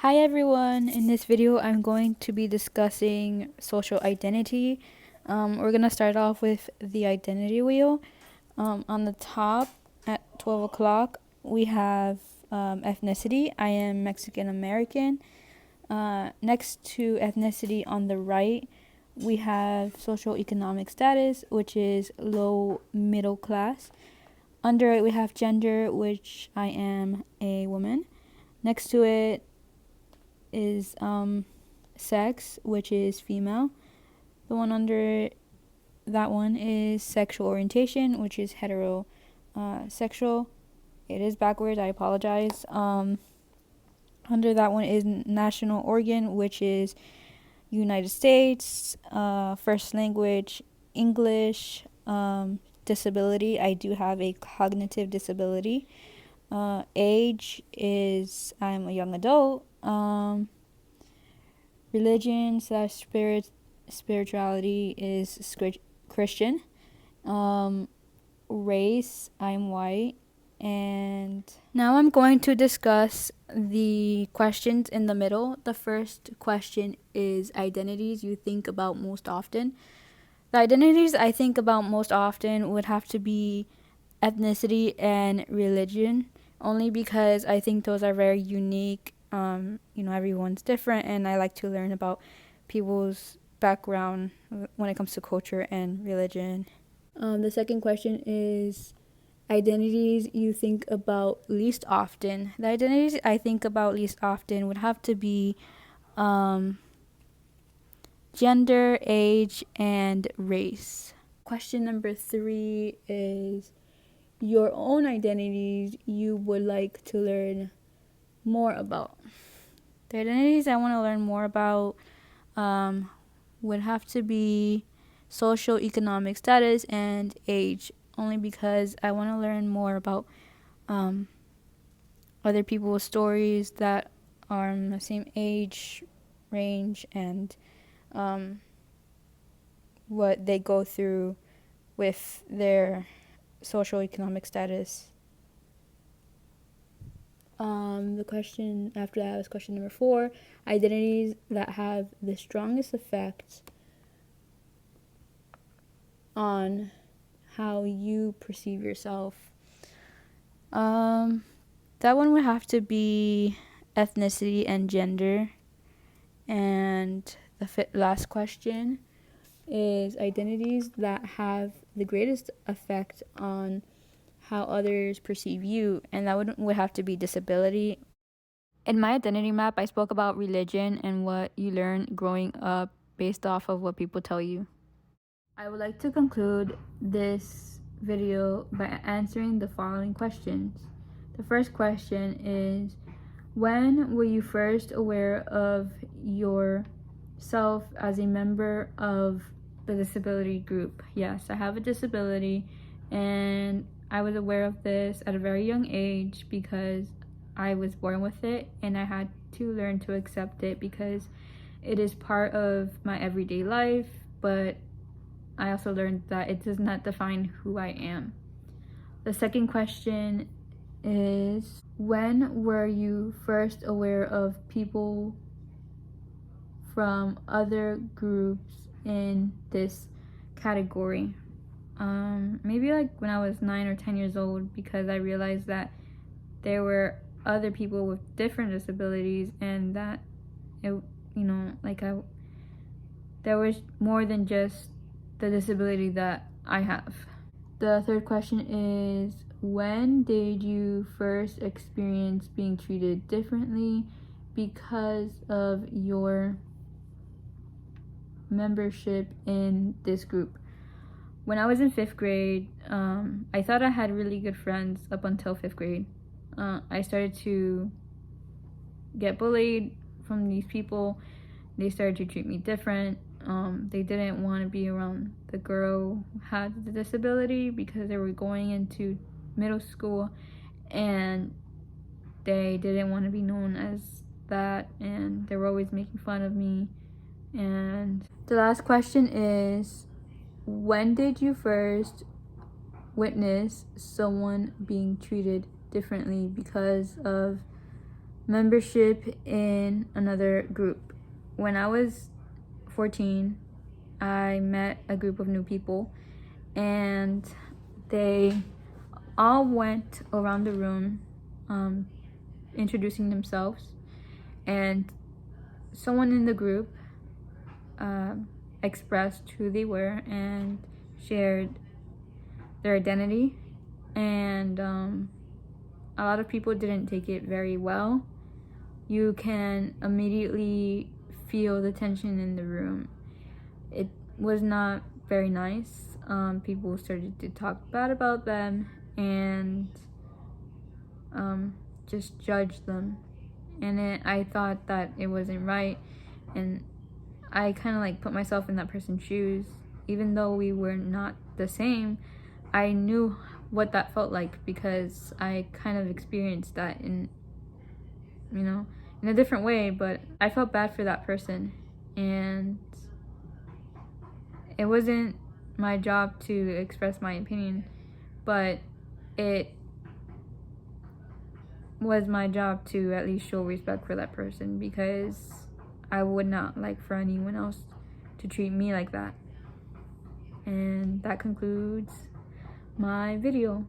Hi everyone, in this video I'm going to be discussing social identity. We're going to start off with the identity wheel. On the top at 12 o'clock we have ethnicity. I am Mexican American. Next to ethnicity on the right we have social economic status, which is low middle class. Under it we have gender, which I am a woman. Next to it is sex, which is female. The one under that one is sexual orientation, which is heterosexual. It is backwards, I apologize. Under that one is national organ, which is United States. First language, English. Disability, I do have a cognitive disability. Age is I'm a young adult. Religion slash spirituality is Christian. Race, I'm white. And now I'm going to discuss the questions in the middle. The first question is identities you think about most often. The identities I think about most often would have to be ethnicity and religion, only because I think those are very unique. Everyone's different, and I like to learn about people's background when it comes to culture and religion. The second question is identities you think about least often. The identities I think about least often would have to be gender, age, and race. Question number 3 is your own identities you would like to learn more about. The identities I want to learn more about would have to be social economic status and age, only because I want to learn more about other people's stories that are in the same age range and what they go through with their social economic status. The question after that was question number 4, identities that have the strongest effect on how you perceive yourself. That one would have to be ethnicity and gender. And the last question is identities that have the greatest effect on how others perceive you, and that would have to be disability. In my identity map, I spoke about religion and what you learn growing up based off of what people tell you. I would like to conclude this video by answering the following questions. The first question is, when were you first aware of yourself as a member of the disability group? Yes, I have a disability, and I was aware of this at a very young age because I was born with it, and I had to learn to accept it because it is part of my everyday life, but I also learned that it does not define who I am. The second question is, when were you first aware of people from other groups in this category? Maybe like when I was 9 or 10 years old, because I realized that there were other people with different disabilities, and that there was more than just the disability that I have. The third question is, when did you first experience being treated differently because of your membership in this group? When I was in 5th grade, I thought I had really good friends up until 5th grade. I started to get bullied from these people. They started to treat me different. They didn't want to be around the girl who had the disability because they were going into middle school, and they didn't want to be known as that, and they were always making fun of me. And the last question is, when did you first witness someone being treated differently because of membership in another group. When I was 14, I met a group of new people, and they all went around the room introducing themselves, and someone in the group expressed who they were and shared their identity, and a lot of people didn't take it very well. You can immediately feel the tension in the room. It was not very nice. People started to talk bad about them and just judge them. And I thought that it wasn't right, and I kind of like put myself in that person's shoes. Even though we were not the same, I knew what that felt like because I kind of experienced that in a different way, but I felt bad for that person, and it wasn't my job to express my opinion, but it was my job to at least show respect for that person, because I would not like for anyone else to treat me like that. And that concludes my video.